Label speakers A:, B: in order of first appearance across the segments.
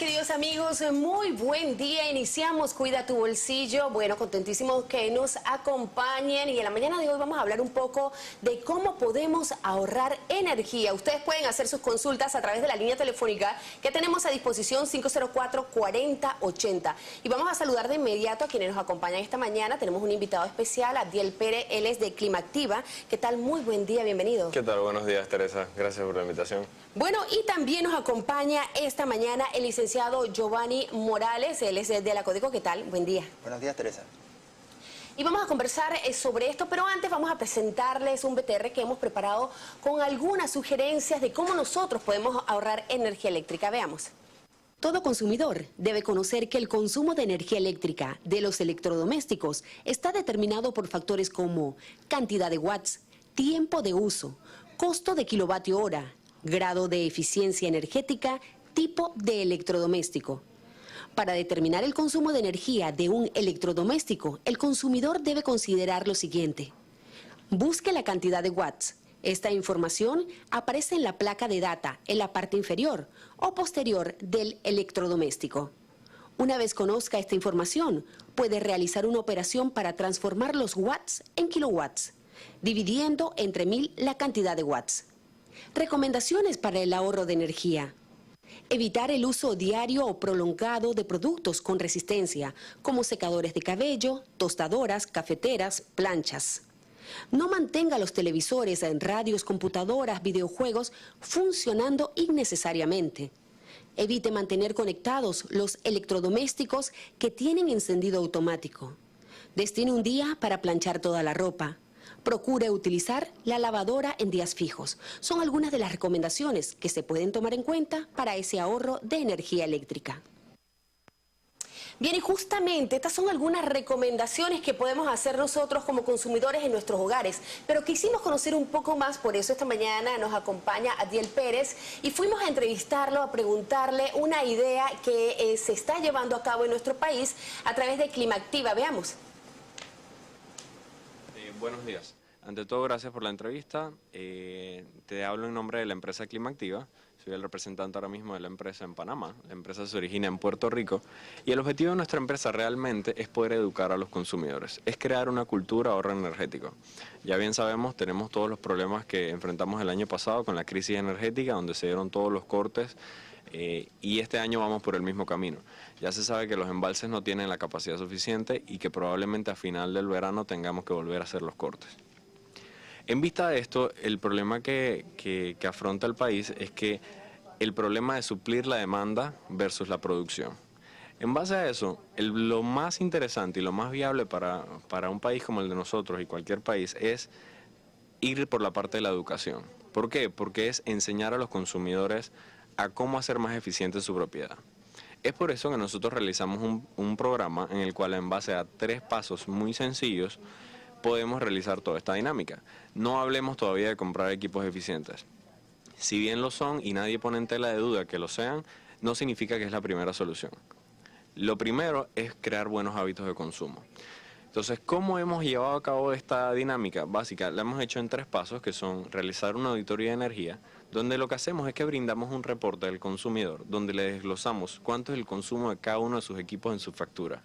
A: queridos amigos, muy buen día. Iniciamos Cuida tu Bolsillo. Bueno, contentísimos que nos acompañen y en la mañana de hoy vamos a hablar un poco de cómo podemos ahorrar energía. Ustedes pueden hacer sus consultas a través de la línea telefónica que tenemos a disposición 504-4080. Y vamos a saludar de inmediato a quienes nos acompañan esta mañana. Tenemos un invitado especial, Adiel Pérez, él es de Climactiva. ¿Qué tal? Muy buen día, bienvenido.
B: ¿Qué tal? Buenos días, Teresa. Gracias por la invitación.
A: Bueno, y también nos acompaña esta mañana el licenciado Giovanni Morales, él es de la Codeco. ¿Qué tal? Buen día.
C: Buenos días, Teresa.
A: Y vamos a conversar sobre esto, pero antes vamos a presentarles un BTR que hemos preparado con algunas sugerencias de cómo nosotros podemos ahorrar energía eléctrica. Veamos. Todo consumidor debe conocer que el consumo de energía eléctrica de los electrodomésticos está determinado por factores como cantidad de watts, tiempo de uso, costo de kilovatio hora, grado de eficiencia energética, tipo de electrodoméstico. Para determinar el consumo de energía de un electrodoméstico, el consumidor debe considerar lo siguiente. Busque la cantidad de watts. Esta información aparece en la placa de data en la parte inferior o posterior del electrodoméstico. Una vez conozca esta información, puede realizar una operación para transformar los watts en kilowatts, dividiendo entre 1000 la cantidad de watts. Recomendaciones para el ahorro de energía. Evitar el uso diario o prolongado de productos con resistencia, como secadores de cabello, tostadoras, cafeteras, planchas. No mantenga los televisores, radios, computadoras, videojuegos funcionando innecesariamente. Evite mantener conectados los electrodomésticos que tienen encendido automático. Destine un día para planchar toda la ropa. Procure utilizar la lavadora en días fijos. Son algunas de las recomendaciones que se pueden tomar en cuenta para ese ahorro de energía eléctrica. Bien, y justamente estas son algunas recomendaciones que podemos hacer nosotros como consumidores en nuestros hogares, pero quisimos conocer un poco más, por eso esta mañana nos acompaña Adiel Pérez y fuimos a entrevistarlo, a preguntarle una idea que se está llevando a cabo en nuestro país a través de Climactiva. Veamos.
B: Buenos días. Ante todo, gracias por la entrevista. Te hablo en nombre de la empresa Climactiva. Soy el representante ahora mismo de la empresa en Panamá. La empresa se origina en Puerto Rico y el objetivo de nuestra empresa realmente es poder educar a los consumidores, es crear una cultura de ahorro energético. Ya bien sabemos, tenemos todos los problemas que enfrentamos el año pasado con la crisis energética, donde se dieron todos los cortes y este año vamos por el mismo camino. Ya se sabe que los embalses no tienen la capacidad suficiente y que probablemente a final del verano tengamos que volver a hacer los cortes. En vista de esto, el problema que afronta el país es que el problema de suplir la demanda versus la producción. En base a eso, lo más interesante y lo más viable para un país como el de nosotros y cualquier país es ir por la parte de la educación. ¿Por qué? Porque es enseñar a los consumidores a cómo hacer más eficiente su propiedad. Es por eso que nosotros realizamos un programa en el cual, en base a 3 pasos muy sencillos, podemos realizar toda esta dinámica. No hablemos todavía de comprar equipos eficientes. Si bien lo son y nadie pone en tela de duda que lo sean, no significa que es la primera solución. Lo primero es crear buenos hábitos de consumo. Entonces, ¿cómo hemos llevado a cabo esta dinámica básica? La hemos hecho en 3 pasos, que son realizar una auditoría de energía, donde lo que hacemos es que brindamos un reporte del consumidor, donde le desglosamos cuánto es el consumo de cada uno de sus equipos en su factura.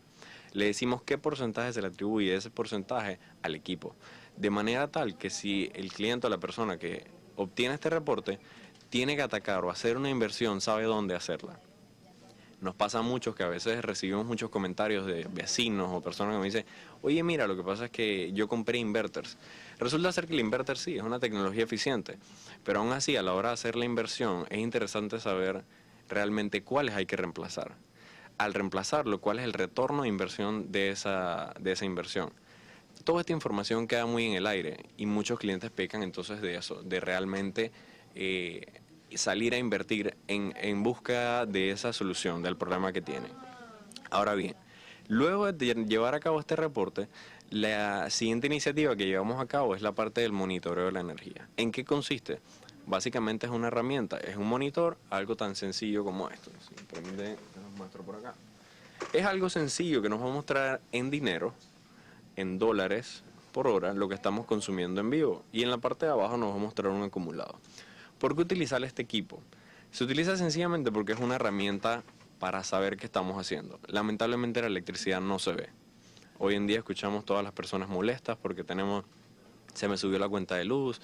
B: Le decimos qué porcentaje se le atribuye ese porcentaje al equipo, de manera tal que si el cliente o la persona que obtiene este reporte tiene que atacar o hacer una inversión, sabe dónde hacerla. Nos pasa mucho que a veces recibimos muchos comentarios de vecinos o personas que me dicen: oye, mira, lo que pasa es que yo compré inverters. Resulta ser que el inverter sí, es una tecnología eficiente, pero aún así a la hora de hacer la inversión es interesante saber realmente cuáles hay que reemplazar. Al reemplazarlo, cuál es el retorno de inversión de esa inversión. Toda esta información queda muy en el aire y muchos clientes pecan entonces de eso, de realmente salir a invertir en busca de esa solución del problema que tienen. Ahora bien, luego de llevar a cabo este reporte, la siguiente iniciativa que llevamos a cabo es la parte del monitoreo de la energía. ¿En qué consiste? Básicamente es una herramienta, es un monitor, algo tan sencillo como esto. Si me permite, los muestro por acá. Es algo sencillo que nos va a mostrar en dinero, en dólares por hora, lo que estamos consumiendo en vivo. Y en la parte de abajo nos va a mostrar un acumulado. ¿Por qué utilizar este equipo? Se utiliza sencillamente porque es una herramienta para saber qué estamos haciendo. Lamentablemente la electricidad no se ve. Hoy en día escuchamos todas las personas molestas porque se me subió la cuenta de luz,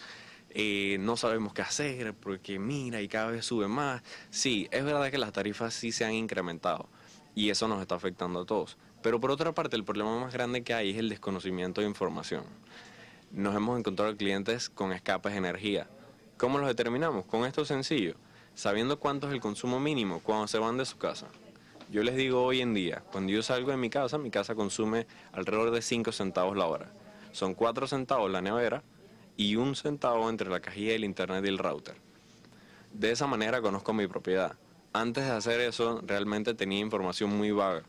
B: no sabemos qué hacer porque mira y cada vez sube más. Sí, es verdad que las tarifas sí se han incrementado y eso nos está afectando a todos. Pero por otra parte, el problema más grande que hay es el desconocimiento de información. Nos hemos encontrado clientes con escapes de energía. ¿Cómo los determinamos? Con esto sencillo, sabiendo cuánto es el consumo mínimo cuando se van de su casa. Yo les digo hoy en día, cuando yo salgo de mi casa consume alrededor de 5 centavos la hora. Son 4 centavos la nevera y 1 centavo entre la cajilla del internet y el router. De esa manera conozco mi propiedad. Antes de hacer eso, realmente tenía información muy vaga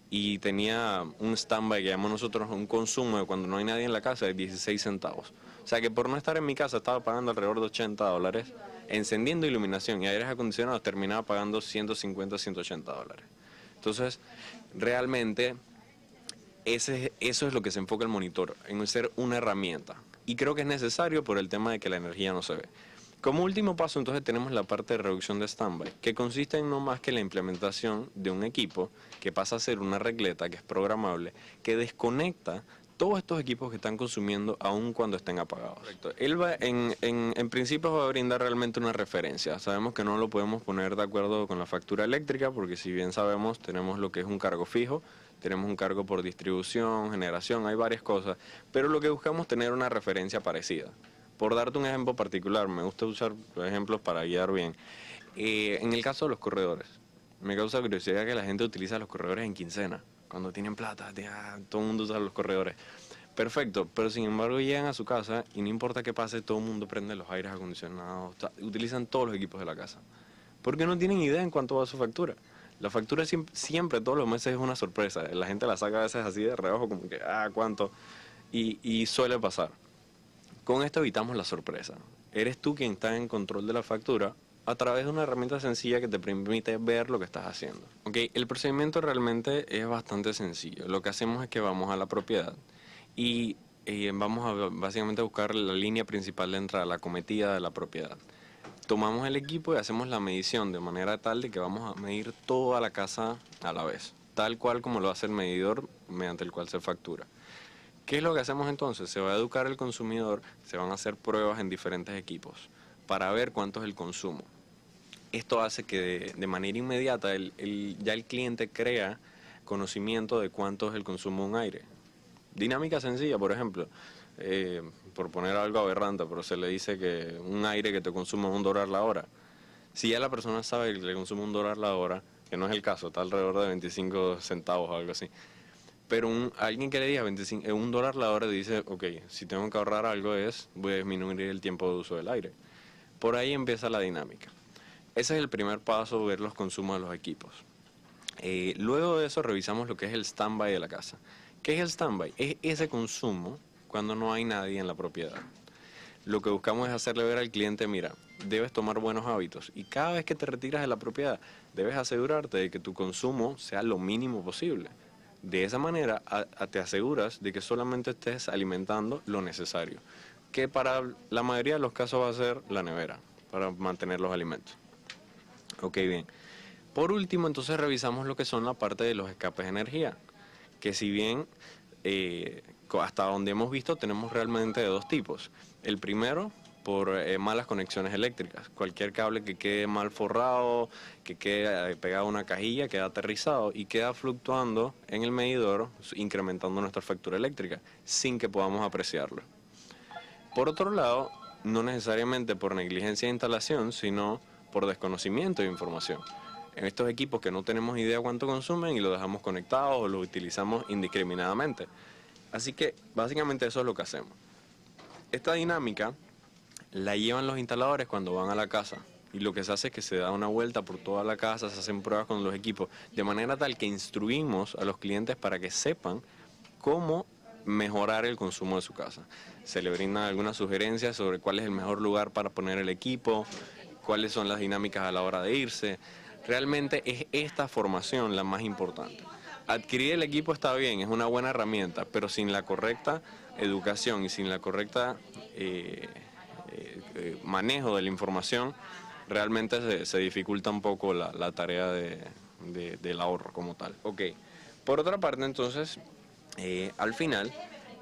B: y tenía un standby que llamamos nosotros un consumo de cuando no hay nadie en la casa de 16 centavos. O sea que por no estar en mi casa estaba pagando alrededor de $80, encendiendo iluminación y aires acondicionados terminaba pagando 150, $180. Entonces, realmente eso es lo que se enfoca el monitor, en ser una herramienta. Y creo que es necesario por el tema de que la energía no se ve. Como último paso, entonces, tenemos la parte de reducción de standby, que consiste en no más que la implementación de un equipo que pasa a ser una regleta que es programable, que desconecta todos estos equipos que están consumiendo aun cuando estén apagados. Correcto. Él va, en principio va a brindar realmente una referencia. Sabemos que no lo podemos poner de acuerdo con la factura eléctrica, porque si bien sabemos, tenemos lo que es un cargo fijo, tenemos un cargo por distribución, generación, hay varias cosas, pero lo que buscamos es tener una referencia parecida. Por darte un ejemplo particular, me gusta usar ejemplos para guiar bien. En el caso de los corredores, me causa curiosidad que la gente utiliza los corredores en quincena. Cuando tienen plata, todo el mundo usa los corredores. Perfecto, pero sin embargo llegan a su casa y no importa qué pase, todo el mundo prende los aires acondicionados, utilizan todos los equipos de la casa. Porque no tienen idea en cuánto va su factura. La factura siempre, todos los meses es una sorpresa. La gente la saca a veces así de reojo, como que, ¿cuánto? Y suele pasar. Con esto evitamos la sorpresa. Eres tú quien está en control de la factura a través de una herramienta sencilla que te permite ver lo que estás haciendo. Okay, el procedimiento realmente es bastante sencillo. Lo que hacemos es que vamos a la propiedad y vamos a básicamente buscar la línea principal de entrada, la acometida de la propiedad. Tomamos el equipo y hacemos la medición de manera tal de que vamos a medir toda la casa a la vez, tal cual como lo hace el medidor mediante el cual se factura. ¿Qué es lo que hacemos entonces? Se va a educar al consumidor, se van a hacer pruebas en diferentes equipos para ver cuánto es el consumo. Esto hace que de manera inmediata ya el cliente crea conocimiento de cuánto es el consumo de un aire. Dinámica sencilla, por ejemplo, por poner algo aberrante, pero se le dice que un aire que te consume $1 la hora. Si ya la persona sabe que le consume $1 la hora, que no es el caso, está alrededor de 25 centavos o algo así. Pero alguien que le diga $1 la hora dice, ok, si tengo que ahorrar algo voy a disminuir el tiempo de uso del aire. Por ahí empieza la dinámica. Ese es el primer paso, ver los consumos de los equipos. Luego de eso revisamos lo que es el standby de la casa. ¿Qué es el standby? Es ese consumo cuando no hay nadie en la propiedad. Lo que buscamos es hacerle ver al cliente, mira, debes tomar buenos hábitos y cada vez que te retiras de la propiedad debes asegurarte de que tu consumo sea lo mínimo posible. De esa manera te aseguras de que solamente estés alimentando lo necesario, que para la mayoría de los casos va a ser la nevera, para mantener los alimentos. Ok, bien. Por último, entonces revisamos lo que son la parte de los escapes de energía, que si bien hasta donde hemos visto tenemos realmente de dos tipos. El primero, por malas conexiones eléctricas. Cualquier cable que quede mal forrado, que quede pegado a una cajilla, queda aterrizado y queda fluctuando en el medidor, incrementando nuestra factura eléctrica, sin que podamos apreciarlo. Por otro lado, no necesariamente por negligencia de instalación, sino por desconocimiento de información. En estos equipos que no tenemos idea cuánto consumen y los dejamos conectados o los utilizamos indiscriminadamente. Así que básicamente eso es lo que hacemos. Esta dinámica la llevan los instaladores cuando van a la casa y lo que se hace es que se da una vuelta por toda la casa, se hacen pruebas con los equipos, de manera tal que instruimos a los clientes para que sepan cómo mejorar el consumo de su casa. Se le brindan algunas sugerencias sobre cuál es el mejor lugar para poner el equipo, cuáles son las dinámicas a la hora de irse. Realmente es esta formación la más importante. Adquirir el equipo está bien, es una buena herramienta, pero sin la correcta educación y sin la correcta manejo de la información, realmente se dificulta un poco la tarea de del ahorro como tal. Ok, por otra parte entonces, al final,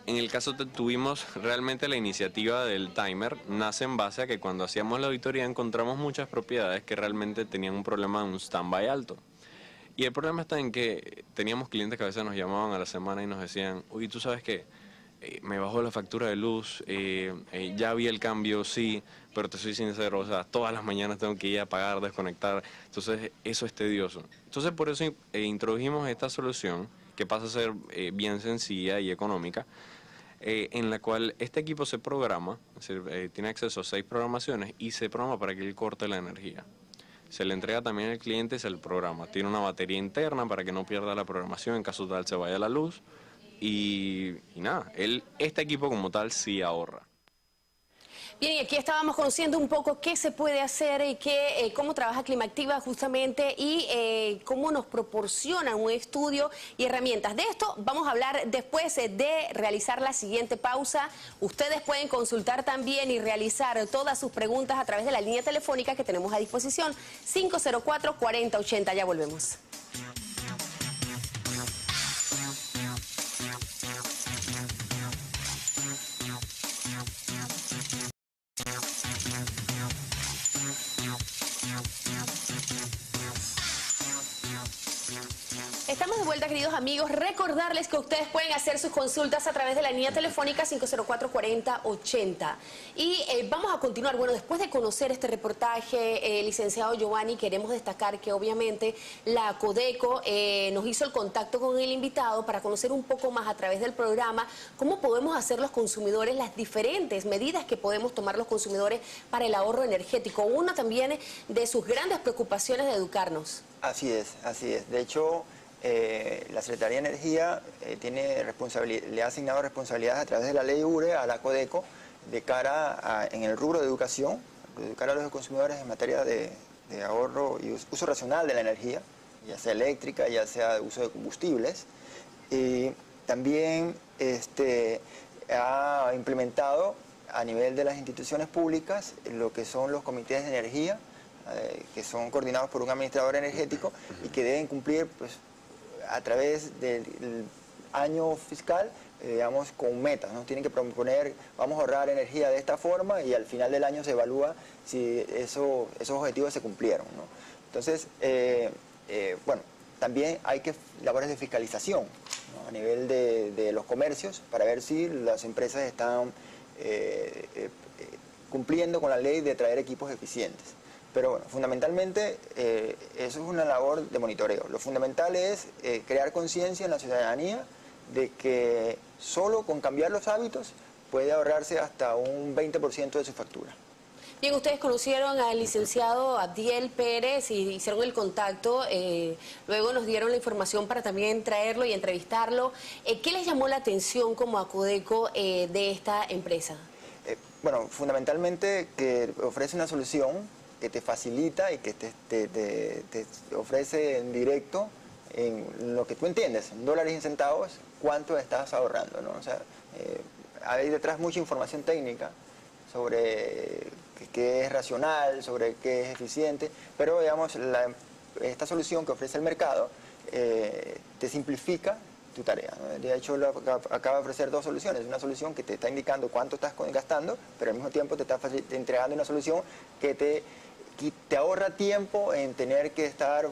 B: en el caso tuvimos realmente la iniciativa del timer, nace en base a que cuando hacíamos la auditoría encontramos muchas propiedades que realmente tenían un problema de un standby alto. Y el problema está en que teníamos clientes que a veces nos llamaban a la semana y nos decían, uy, ¿tú sabes qué? Me bajó la factura de luz, ya vi el cambio, sí, pero te soy sincero, o sea, todas las mañanas tengo que ir a apagar, desconectar, entonces eso es tedioso. Entonces por eso introdujimos esta solución que pasa a ser bien sencilla y económica, en la cual este equipo se programa, tiene acceso a 6 programaciones y se programa para que él corte la energía. Se le entrega también al cliente y se le programa. Tiene una batería interna para que no pierda la programación en caso tal se vaya la luz. Y nada, este equipo como tal sí ahorra.
A: Bien, y aquí estábamos conociendo un poco qué se puede hacer y cómo trabaja Climactiva justamente y cómo nos proporciona un estudio y herramientas. De esto vamos a hablar después de realizar la siguiente pausa. Ustedes pueden consultar también y realizar todas sus preguntas a través de la línea telefónica que tenemos a disposición, 504-4080. Ya volvemos. Estamos de vuelta, queridos amigos. Recordarles que ustedes pueden hacer sus consultas a través de la línea telefónica 504-4080. Y vamos a continuar. Bueno, después de conocer este reportaje, licenciado Giovanni, queremos destacar que obviamente la Codeco nos hizo el contacto con el invitado para conocer un poco más a través del programa cómo podemos hacer los consumidores, las diferentes medidas que podemos tomar los consumidores para el ahorro energético. Una también de sus grandes preocupaciones de educarnos.
C: Así es, así es. De hecho, la Secretaría de Energía le ha asignado responsabilidades a través de la ley URE a la Codeco de cara en el rubro de educación, educar a los consumidores en materia de ahorro y uso racional de la energía, ya sea eléctrica, ya sea de uso de combustibles. Y también ha implementado a nivel de las instituciones públicas lo que son los comités de energía, que son coordinados por un administrador energético y que deben cumplir, pues, a través del año fiscal, digamos, con metas, ¿no? Tienen que proponer, vamos a ahorrar energía de esta forma y al final del año se evalúa si esos objetivos se cumplieron, ¿no? Entonces, bueno, también hay labores de fiscalización, ¿no? A nivel de los comercios para ver si las empresas están cumpliendo con la ley de traer equipos eficientes. Pero bueno, fundamentalmente eso es una labor de monitoreo. Lo fundamental es crear conciencia en la ciudadanía de que solo con cambiar los hábitos puede ahorrarse hasta un 20% de su factura.
A: Bien, ustedes conocieron al licenciado Abdiel Pérez y hicieron el contacto, luego nos dieron la información para también traerlo y entrevistarlo. ¿Qué les llamó la atención como a Codeco de esta empresa?
C: Bueno, fundamentalmente que ofrece una solución que te facilita y que te ofrece en directo, en lo que tú entiendes, en dólares y en centavos, cuánto estás ahorrando, ¿no? O sea, hay detrás mucha información técnica sobre qué es racional, sobre qué es eficiente, pero digamos, esta solución que ofrece el mercado te simplifica tu tarea, ¿no? De hecho, acaba de ofrecer 2 soluciones. Una solución que te está indicando cuánto estás gastando, pero al mismo tiempo te está entregando una solución que te ahorra tiempo en tener que estar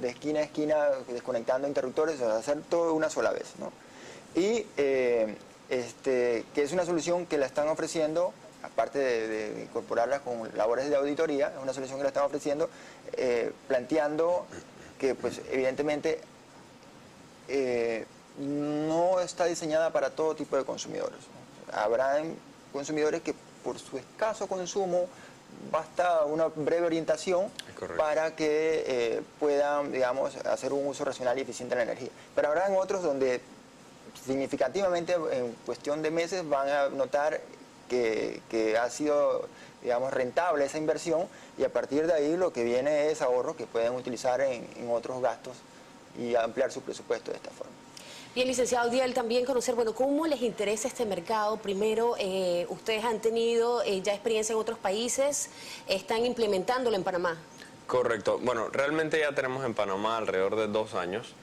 C: de esquina a esquina desconectando interruptores, o sea, hacer todo una sola vez, ¿no? Y que es una solución que la están ofreciendo, aparte de incorporarla con labores de auditoría, es una solución que la están ofreciendo planteando que, pues, evidentemente no está diseñada para todo tipo de consumidores, ¿no? Habrán consumidores que por su escaso consumo basta una breve orientación para que puedan, digamos, hacer un uso racional y eficiente de la energía. Pero habrán otros donde significativamente en cuestión de meses van a notar que ha sido, digamos, rentable esa inversión y a partir de ahí lo que viene es ahorro que pueden utilizar en otros gastos y ampliar su presupuesto de esta forma.
A: Bien, licenciado Abdiel, también conocer, bueno, ¿cómo les interesa este mercado? Primero, ustedes han tenido ya experiencia en otros países, ¿están implementándolo en Panamá?
B: Correcto. Bueno, realmente ya tenemos en Panamá alrededor de 2 años.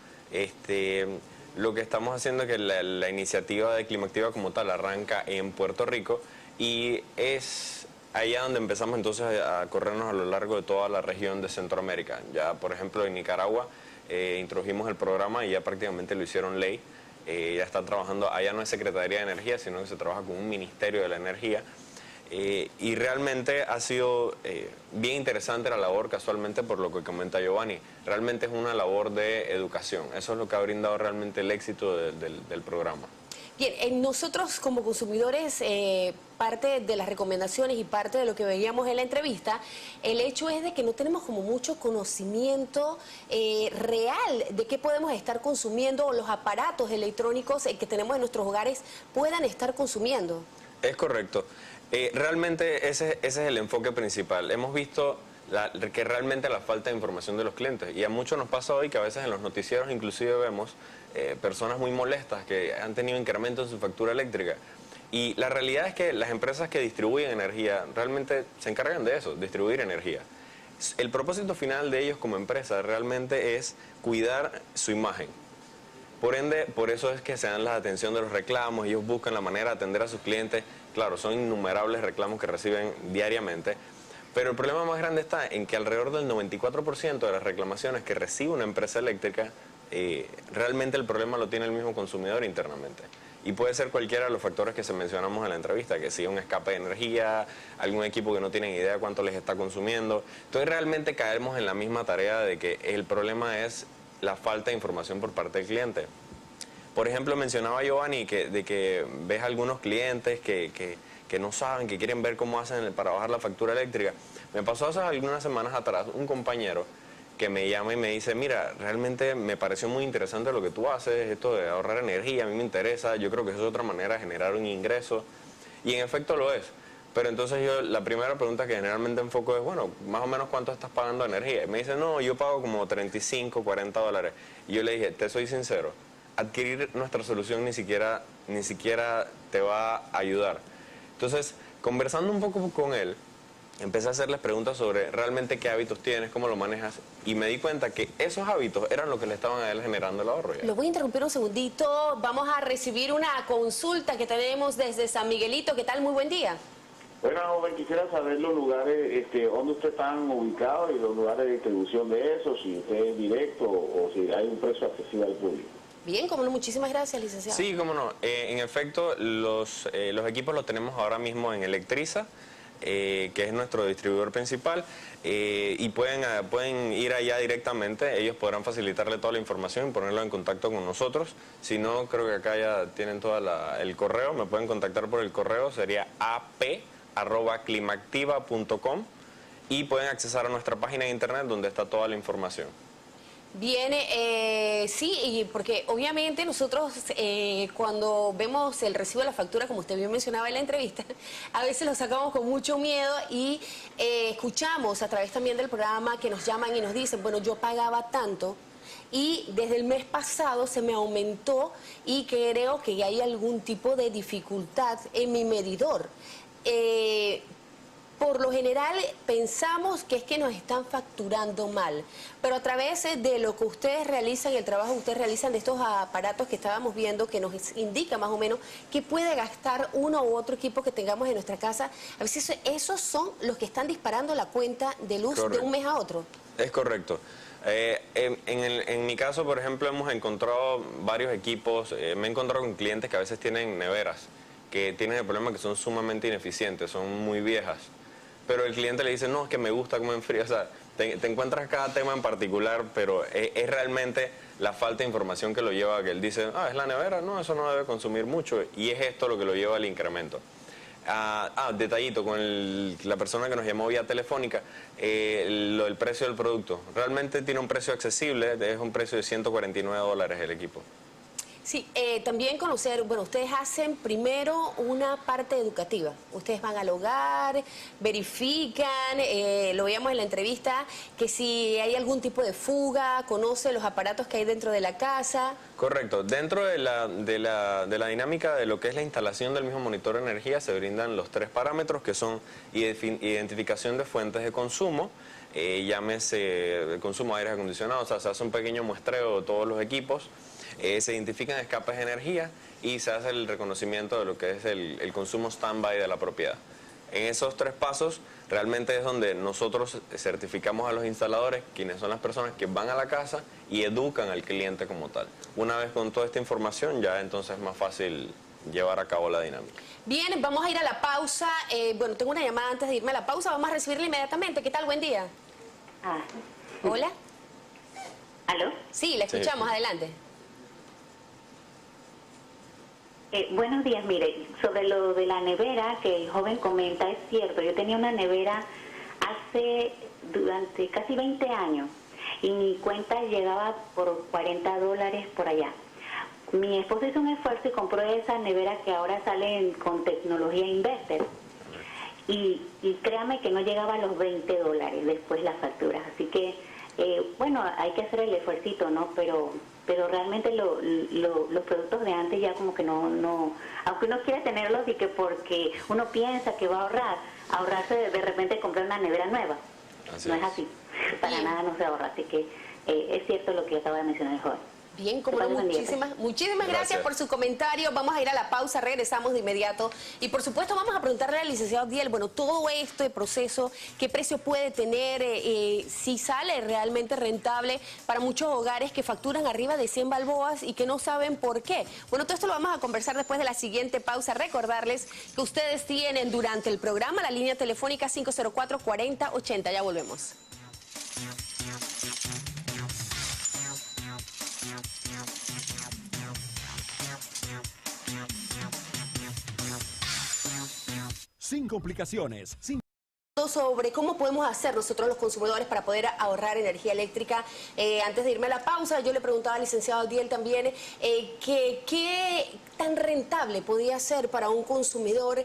B: Lo que estamos haciendo es que la iniciativa de Climactiva como tal arranca en Puerto Rico y es allá donde empezamos entonces a corrernos a lo largo de toda la región de Centroamérica. Ya, por ejemplo, en Nicaragua introdujimos el programa y ya prácticamente lo hicieron ley. Ya están trabajando, allá no es Secretaría de Energía, sino que se trabaja con un Ministerio de la Energía. Y realmente ha sido bien interesante la labor, casualmente por lo que comenta Giovanni. Realmente es una labor de educación. Eso es lo que ha brindado realmente el éxito del programa.
A: Bien, nosotros como consumidores, parte de las recomendaciones y parte de lo que veíamos en la entrevista, el hecho es de que no tenemos como mucho conocimiento real de qué podemos estar consumiendo o los aparatos electrónicos que tenemos en nuestros hogares puedan estar consumiendo.
B: Es correcto. Realmente ese es el enfoque principal. Hemos visto que realmente la falta de información de los clientes, y a muchos nos pasa hoy que a veces en los noticieros inclusive vemos personas muy molestas que han tenido incremento en su factura eléctrica. Y la realidad es que las empresas que distribuyen energía realmente se encargan de eso, distribuir energía. El propósito final de ellos como empresa realmente es cuidar su imagen. Por ende, por eso es que se dan la atención de los reclamos, ellos buscan la manera de atender a sus clientes. Claro, son innumerables reclamos que reciben diariamente, pero el problema más grande está en que alrededor del 94% de las reclamaciones que recibe una empresa eléctrica, realmente el problema lo tiene el mismo consumidor internamente. Y puede ser cualquiera de los factores que se mencionamos en la entrevista, que si un escape de energía, algún equipo que no tienen idea cuánto les está consumiendo. Entonces realmente caemos en la misma tarea de que el problema es la falta de información por parte del cliente. Por ejemplo, mencionaba Giovanni de que ves algunos clientes que no saben, que quieren ver cómo hacen para bajar la factura eléctrica. Me pasó hace algunas semanas atrás un compañero que me llama y me dice, mira, realmente me pareció muy interesante lo que tú haces, esto de ahorrar energía, a mí me interesa, yo creo que eso es otra manera de generar un ingreso. Y en efecto lo es. Pero entonces la primera pregunta que generalmente enfoco es, bueno, más o menos cuánto estás pagando de energía. Y me dice, no, yo pago como 35, 40 dólares. Y yo le dije, te soy sincero, adquirir nuestra solución ni siquiera te va a ayudar. Entonces, conversando un poco con él, empecé a hacerles preguntas sobre realmente qué hábitos tienes, cómo lo manejas, y me di cuenta que esos hábitos eran lo que le estaban a él generando el ahorro.
A: Lo voy a interrumpir un segundito, vamos a recibir una consulta que tenemos desde San Miguelito. ¿Qué tal? Muy buen día.
D: Bueno, joven, quisiera saber los lugares donde ustedes están ubicados y los lugares de distribución de eso, si usted es directo o si hay un precio accesible al público.
A: Bien, como no, muchísimas gracias, licenciado.
B: Sí, cómo no. En efecto, los equipos los tenemos ahora mismo en Electriza, que es nuestro distribuidor principal, y pueden ir allá directamente. Ellos podrán facilitarle toda la información y ponerlo en contacto con nosotros. Si no, creo que acá ya tienen el correo, me pueden contactar por el correo, sería ap@climactiva.com, y pueden accesar a nuestra página de internet donde está toda la información.
A: Viene, sí, y porque obviamente nosotros cuando vemos el recibo de la factura, como usted bien mencionaba en la entrevista, a veces lo sacamos con mucho miedo y escuchamos a través también del programa que nos llaman y nos dicen, bueno, yo pagaba tanto y desde el mes pasado se me aumentó y creo que hay algún tipo de dificultad en mi medidor. Por lo general pensamos que es que nos están facturando mal, pero a través de lo que ustedes realizan, el trabajo que ustedes realizan de estos aparatos que estábamos viendo, que nos indica más o menos que puede gastar uno u otro equipo que tengamos en nuestra casa, a veces esos son los que están disparando la cuenta de luz. Correcto. De un mes a otro.
B: Es correcto. En mi caso, por ejemplo, hemos encontrado varios equipos, me he encontrado con clientes que a veces tienen neveras, que tienen el problema que son sumamente ineficientes, son muy viejas. Pero el cliente le dice, no, es que me gusta cómo enfría. O sea, te encuentras cada tema en particular, pero es realmente la falta de información que lo lleva a que él dice, es la nevera, no, eso no debe consumir mucho. Y es esto lo que lo lleva al incremento. Detallito, con la persona que nos llamó vía telefónica, el precio del producto. Realmente tiene un precio accesible, es un precio de 149 dólares el equipo.
A: Sí, también conocer, bueno, ustedes hacen primero una parte educativa. Ustedes van al hogar, verifican, lo veíamos en la entrevista, que si hay algún tipo de fuga, conoce los aparatos que hay dentro de la casa.
B: Correcto. Dentro de la dinámica de lo que es la instalación del mismo monitor de energía se brindan los 3 parámetros que son identificación de fuentes de consumo, llámese el consumo de aire acondicionado, o sea, se hace un pequeño muestreo de todos los equipos, se identifican escapes de energía y se hace el reconocimiento de lo que es el consumo stand-by de la propiedad. En esos 3 pasos realmente es donde nosotros certificamos a los instaladores, quienes son las personas que van a la casa y educan al cliente como tal. Una vez con toda esta información ya entonces es más fácil llevar a cabo la dinámica.
A: Bien, vamos a ir a la pausa. Bueno, tengo una llamada antes de irme a la pausa, vamos a recibirla inmediatamente. ¿Qué tal? Buen día.
E: Ah,
A: Hola.
E: ¿aló?
A: Sí, la escuchamos,
B: Sí.
A: adelante.
E: Buenos días, mire, sobre lo de la nevera que el joven comenta, es cierto, yo tenía una nevera durante casi 20 años y mi cuenta llegaba por $40 por allá. Mi esposo hizo un esfuerzo y compró esa nevera que ahora sale con tecnología inverter y créame que no llegaba a los $20 después las facturas, así que bueno, hay que hacer el esfuercito, ¿no? Pero realmente los productos de antes ya como que no, aunque uno quiere tenerlos y que porque uno piensa que va a ahorrarse de repente comprar una nevera nueva. No es así, para
A: Bien.
E: nada no se ahorra, así que es cierto lo que acaba de mencionar el joven.
A: Bien, como no,
E: Que pasen buen día.
A: muchísimas gracias por su comentario. Vamos a ir a la pausa, regresamos de inmediato. Y por supuesto vamos a preguntarle al licenciado Diel, bueno, todo este proceso, qué precio puede tener, si sale realmente rentable para muchos hogares que facturan arriba de 100 balboas y que no saben por qué. Bueno, todo esto lo vamos a conversar después de la siguiente pausa. Recordarles que ustedes tienen durante el programa la línea telefónica 504-4080. Ya volvemos.
F: Sin complicaciones, sin
A: Sobre cómo podemos hacer nosotros los consumidores para poder ahorrar energía eléctrica. Antes de irme a la pausa, yo le preguntaba al licenciado Diel también qué tan rentable podía ser para un consumidor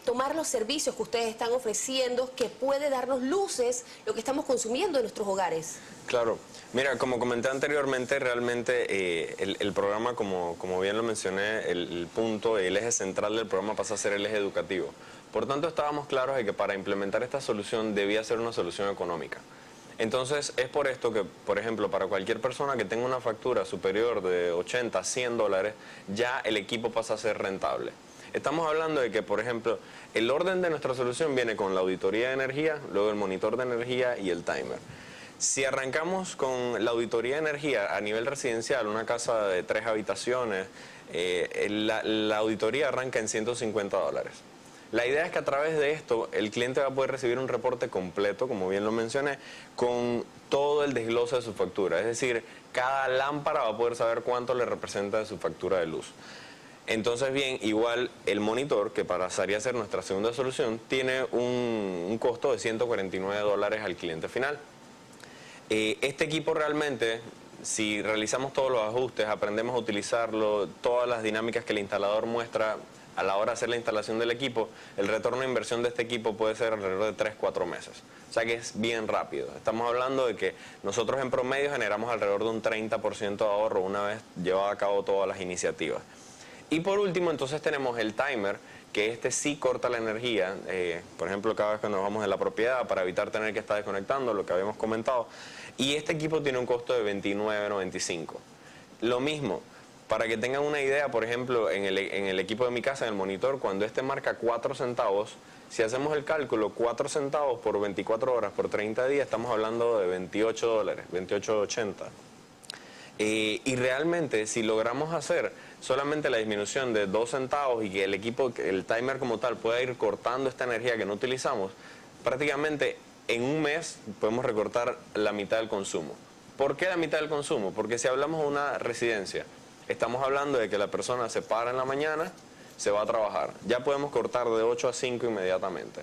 A: tomar los servicios que ustedes están ofreciendo, que puede darnos luces lo que estamos consumiendo en nuestros hogares.
B: Claro, mira, como comenté anteriormente, realmente el programa, como bien lo mencioné, el punto, el eje central del programa pasa a ser el eje educativo. Por tanto, estábamos claros de que para implementar esta solución debía ser una solución económica. Entonces, es por esto que, por ejemplo, para cualquier persona que tenga una factura superior de 80 a 100 dólares, ya el equipo pasa a ser rentable. Estamos hablando de que, por ejemplo, el orden de nuestra solución viene con la auditoría de energía, luego el monitor de energía y el timer. Si arrancamos con la auditoría de energía a nivel residencial, una casa de 3 habitaciones, la auditoría arranca en 150 dólares. La idea es que a través de esto el cliente va a poder recibir un reporte completo, como bien lo mencioné, con todo el desglose de su factura. Es decir, cada lámpara va a poder saber cuánto le representa de su factura de luz. Entonces, bien, igual el monitor, que pasaría a ser nuestra segunda solución, tiene un costo de 149 dólares al cliente final. Este equipo realmente, si realizamos todos los ajustes, aprendemos a utilizarlo, todas las dinámicas que el instalador muestra a la hora de hacer la instalación del equipo, el retorno de inversión de este equipo puede ser alrededor de 3-4 meses. O sea que es bien rápido. Estamos hablando de que nosotros en promedio generamos alrededor de un 30% de ahorro una vez llevado a cabo todas las iniciativas. Y por último, entonces tenemos el timer, que este sí corta la energía, por ejemplo, cada vez que nos vamos de la propiedad para evitar tener que estar desconectando, lo que habíamos comentado. Y este equipo tiene un costo de $29.95. Lo mismo, para que tengan una idea, por ejemplo, en el equipo de mi casa, en el monitor, cuando este marca 4 centavos, si hacemos el cálculo, 4 centavos por 24 horas por 30 días, estamos hablando de 28 dólares, 28.80. Y realmente, si logramos hacer solamente la disminución de 2 centavos y que el equipo, el timer como tal, pueda ir cortando esta energía que no utilizamos, prácticamente en un mes podemos recortar la mitad del consumo. ¿Por qué la mitad del consumo? Porque si hablamos de una residencia, estamos hablando de que la persona se para en la mañana, se va a trabajar. Ya podemos cortar de 8 a 5 inmediatamente.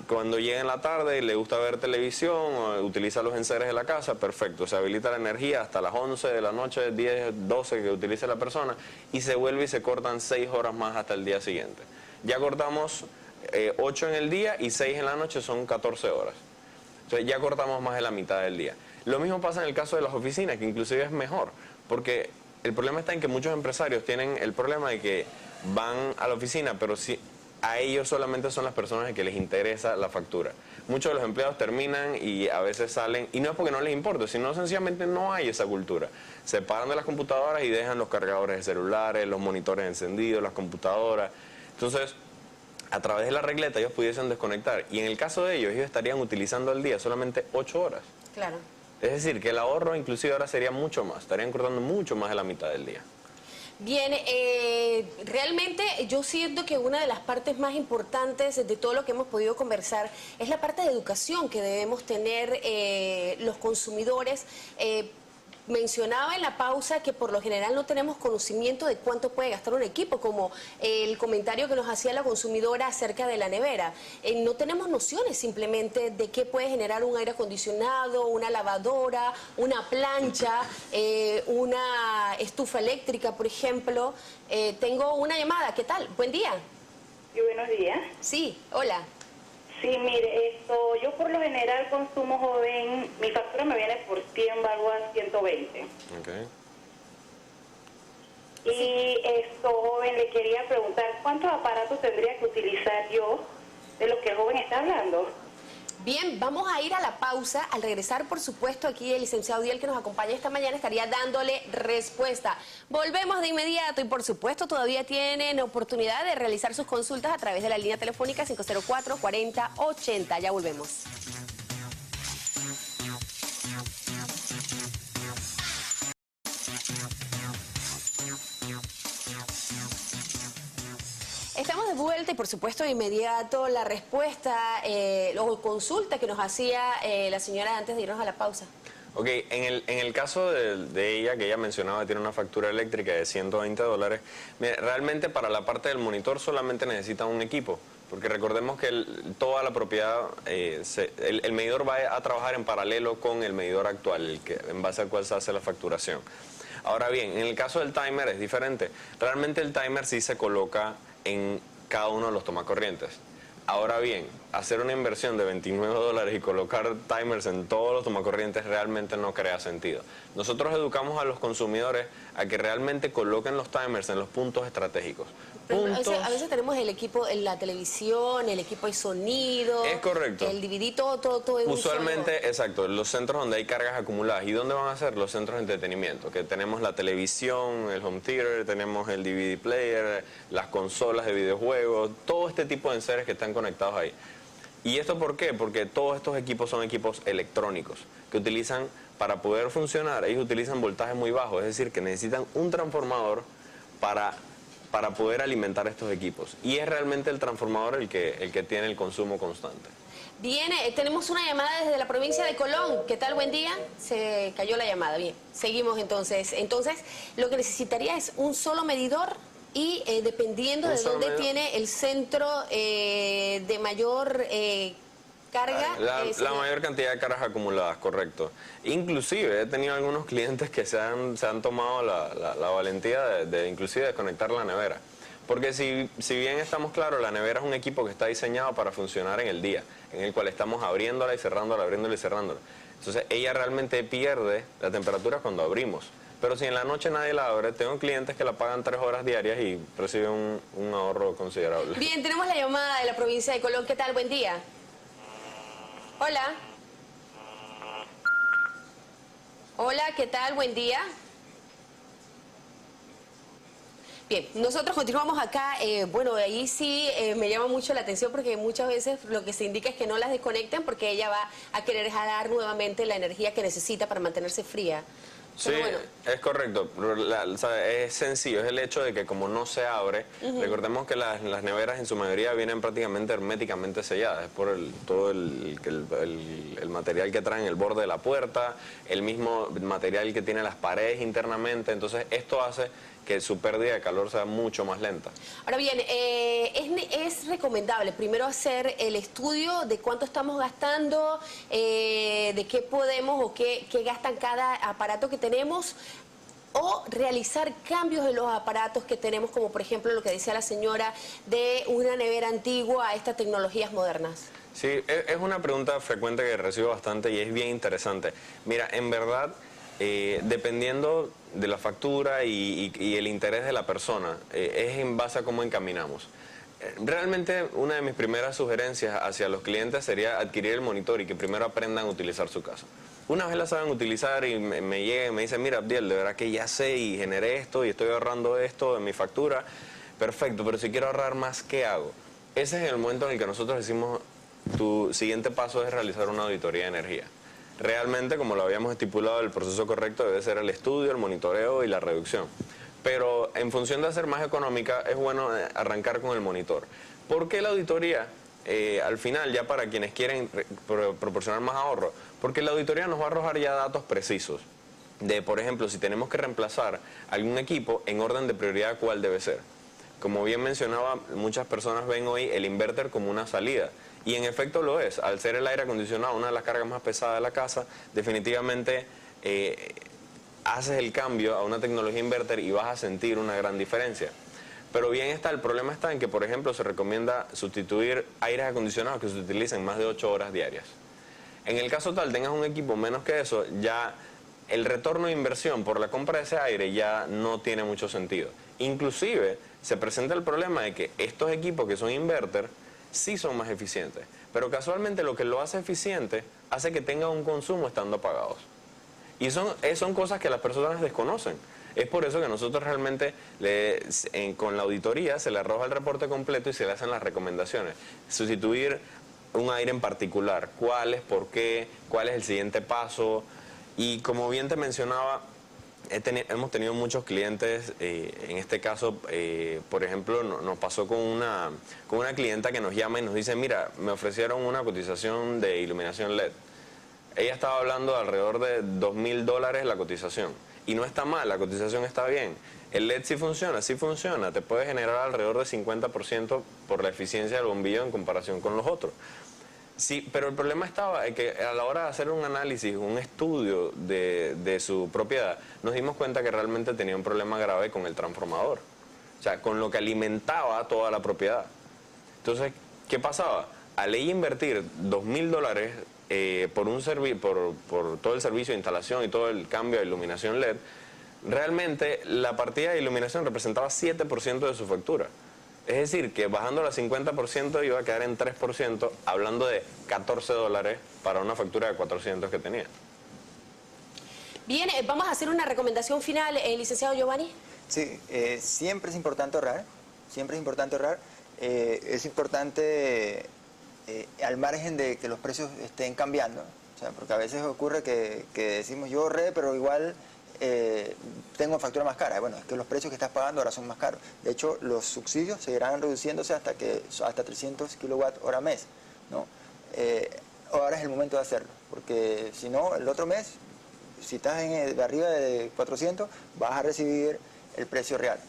B: Cuando llega en la tarde y le gusta ver televisión o utiliza los enseres de la casa, perfecto. Se habilita la energía hasta las 11 de la noche, 10, 12 que utilice la persona y se vuelve y se cortan 6 horas más hasta el día siguiente. Ya cortamos 8 en el día y 6 en la noche, son 14 horas. Entonces ya cortamos más de la mitad del día. Lo mismo pasa en el caso de las oficinas, que inclusive es mejor, porque el problema está en que muchos empresarios tienen el problema de que van a la oficina, pero si a ellos solamente son las personas a que les interesa la factura. muchos de los empleados terminan y a veces salen, y no es porque no les importe, sino sencillamente no hay esa cultura. Se paran de las computadoras y dejan los cargadores de celulares, los monitores encendidos, las computadoras. Entonces, a través de la regleta ellos pudiesen desconectar, y en el caso de ellos estarían utilizando al día solamente 8 horas.
A: Claro.
B: Es decir, que el ahorro inclusive ahora sería mucho más, estarían cortando mucho más de la mitad del día.
A: Bien, realmente yo siento que una de las partes más importantes de todo lo que hemos podido conversar es la parte de educación que debemos tener los consumidores. Mencionaba en la pausa que por lo general no tenemos conocimiento de cuánto puede gastar un equipo, como el comentario que nos hacía la consumidora acerca de la nevera. No tenemos nociones simplemente de qué puede generar un aire acondicionado, una lavadora, una plancha, una estufa eléctrica, por ejemplo. Tengo una llamada, ¿qué tal? Buen día.
G: Sí, buenos días.
A: Sí, hola.
G: Sí, mire, yo por lo general consumo joven, mi factura me viene por 100 balboas 120.
B: Okay.
G: Y joven, le quería preguntar, ¿cuántos aparatos tendría que utilizar yo de lo que el joven está hablando?
A: Bien, vamos a ir a la pausa. Al regresar, por supuesto, aquí el licenciado Diel, que nos acompaña esta mañana, estaría dándole respuesta. Volvemos de inmediato y, por supuesto, todavía tienen oportunidad de realizar sus consultas a través de la línea telefónica 504-4080. Ya volvemos. Estamos de vuelta y, por supuesto, de inmediato la respuesta o consulta que nos hacía la señora antes de irnos a la pausa.
B: Ok, en el caso de ella, que ella mencionaba que tiene una factura eléctrica de $120, mira, realmente para la parte del monitor solamente necesita un equipo, porque recordemos que toda la propiedad, el medidor va a trabajar en paralelo con el medidor actual, en base al cual se hace la facturación. Ahora bien, en el caso del timer es diferente. Realmente el timer sí se coloca en cada uno de los tomacorrientes. Ahora bien, hacer una inversión de $29 y colocar timers en todos los tomacorrientes realmente no crea sentido. Nosotros educamos a los consumidores a que realmente coloquen los timers en los puntos estratégicos.
A: A veces tenemos el equipo en la televisión, el equipo de sonido.
B: Es correcto.
A: El DVD, todo en
B: Usualmente,
A: un solo.
B: exacto, los centros donde hay cargas acumuladas. ¿Y dónde van a ser? Los centros de entretenimiento, que tenemos la televisión, el home theater, tenemos el DVD player, las consolas de videojuegos, todo este tipo de enseres que están conectados ahí. ¿Y esto por qué? Porque todos estos equipos son equipos electrónicos que utilizan, para poder funcionar, ellos utilizan voltajes muy bajos, es decir, que necesitan un transformador para poder alimentar estos equipos. Y es realmente el transformador el que tiene el consumo constante.
A: Bien, tenemos una llamada desde la provincia de Colón. ¿Qué tal? Buen día. Se cayó la llamada. Bien, seguimos entonces. Entonces, lo que necesitaría es un solo medidor y dependiendo de dónde tiene el centro de mayor carga.
B: La mayor cantidad de cargas acumuladas, correcto. Inclusive he tenido algunos clientes que se han tomado la valentía de inclusive desconectar la nevera. Porque si bien estamos claros, la nevera es un equipo que está diseñado para funcionar en el día, en el cual estamos abriéndola y cerrándola, abriéndola y cerrándola. Entonces ella realmente pierde la temperatura cuando abrimos. Pero si en la noche nadie la abre, tengo clientes que la pagan 3 horas diarias y reciben un ahorro considerable.
A: Bien, tenemos la llamada de la provincia de Colón. ¿Qué tal? Buen día. Hola. Hola, ¿qué tal? Buen día. Bien, nosotros continuamos acá. Bueno, ahí sí me llama mucho la atención porque muchas veces lo que se indica es que no las desconecten porque ella va a querer jalar nuevamente la energía que necesita para mantenerse fría.
B: Sí, bueno, es correcto. Es sencillo, es el hecho de que como no se abre, recordemos que las neveras en su mayoría vienen prácticamente herméticamente selladas, es por todo el material que traen el borde de la puerta, el mismo material que tiene las paredes internamente, entonces esto hace que su pérdida de calor sea mucho más lenta.
A: Ahora bien, es recomendable primero hacer el estudio de cuánto estamos gastando, de qué podemos o qué gastan cada aparato que tenemos, o realizar cambios en los aparatos que tenemos, como por ejemplo lo que decía la señora, de una nevera antigua a estas tecnologías modernas.
B: Sí, es una pregunta frecuente que recibo bastante y es bien interesante. Mira, en verdad, dependiendo de la factura y el interés de la persona, es en base a cómo encaminamos. Realmente una de mis primeras sugerencias hacia los clientes sería adquirir el monitor y que primero aprendan a utilizar su casa. Una vez la saben utilizar y me llegan y me dicen, mira, Abdiel, de verdad que ya sé y generé esto y estoy ahorrando esto en mi factura, perfecto, pero si quiero ahorrar más, ¿qué hago? Ese es el momento en el que nosotros decimos, tu siguiente paso es realizar una auditoría de energía. Realmente, como lo habíamos estipulado, el proceso correcto debe ser el estudio, el monitoreo y la reducción. Pero en función de hacer más económica, es bueno arrancar con el monitor. ¿Por qué la auditoría? Al final, ya para quienes quieren proporcionar más ahorro, porque la auditoría nos va a arrojar ya datos precisos de, por ejemplo, si tenemos que reemplazar algún equipo, en orden de prioridad, ¿cuál debe ser? Como bien mencionaba, muchas personas ven hoy el inverter como una salida, y en efecto lo es. Al ser el aire acondicionado una de las cargas más pesadas de la casa, definitivamente haces el cambio a una tecnología inverter y vas a sentir una gran diferencia. Pero bien está, el problema está en que, por ejemplo, se recomienda sustituir aires acondicionados que se utilicen más de 8 horas diarias. En el caso tal, tengas un equipo menos que eso, ya el retorno de inversión por la compra de ese aire ya no tiene mucho sentido. Inclusive, se presenta el problema de que estos equipos que son inverter sí son más eficientes, pero casualmente lo que lo hace eficiente hace que tenga un consumo estando apagados. Y son cosas que las personas desconocen. Es por eso que nosotros realmente con la auditoría se le arroja el reporte completo y se le hacen las recomendaciones. Sustituir un aire en particular, cuál es, por qué, cuál es el siguiente paso. Y como bien te mencionaba, hemos tenido muchos clientes, en este caso, por ejemplo, nos pasó con una clienta que nos llama y nos dice, mira, me ofrecieron una cotización de iluminación LED. Ella estaba hablando de alrededor de $2.000 la cotización. Y no está mal, la cotización está bien. El LED sí funciona, te puede generar alrededor de 50% por la eficiencia del bombillo en comparación con los otros. Sí, pero el problema estaba en que a la hora de hacer un análisis, un estudio de su propiedad, nos dimos cuenta que realmente tenía un problema grave con el transformador. O sea, con lo que alimentaba toda la propiedad. Entonces, ¿qué pasaba? Al ella invertir $2.000 por todo el servicio de instalación y todo el cambio de iluminación LED, realmente la partida de iluminación representaba 7% de su factura. Es decir, que bajando a 50% iba a quedar en 3%, hablando de $14 para una factura de 400 que tenía.
A: Bien, vamos a hacer una recomendación final, licenciado Giovanni.
C: Sí, siempre es importante ahorrar, siempre es importante ahorrar. Es importante al margen de que los precios estén cambiando, o sea, porque a veces ocurre que decimos yo ahorré, pero igual tengo factura más cara. Bueno, es que los precios que estás pagando ahora son más caros. De hecho, los subsidios seguirán reduciéndose hasta 300 kWh mes, ¿no? Ahora es el momento de hacerlo, porque si no, el otro mes, si estás de arriba de 400, vas a recibir el precio real.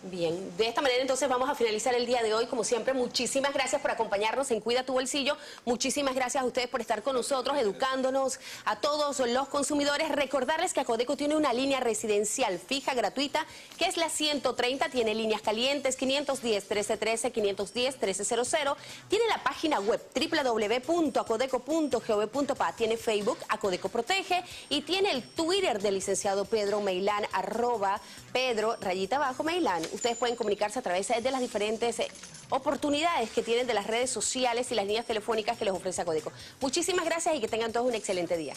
A: Bien, de esta manera entonces vamos a finalizar el día de hoy. Como siempre, muchísimas gracias por acompañarnos en Cuida tu Bolsillo. Muchísimas gracias a ustedes por estar con nosotros, educándonos a todos los consumidores. Recordarles que Acodeco tiene una línea residencial fija, gratuita, que es la 130. Tiene líneas calientes 510-1313, 510-1300. Tiene la página web www.acodeco.gov.pa. Tiene Facebook, Acodeco Protege. Y tiene el Twitter del licenciado Pedro Meilán, @Pedro_Meilán. Ustedes pueden comunicarse a través de las diferentes oportunidades que tienen de las redes sociales y las líneas telefónicas que les ofrece Acodeco. Muchísimas gracias y que tengan todos un excelente día.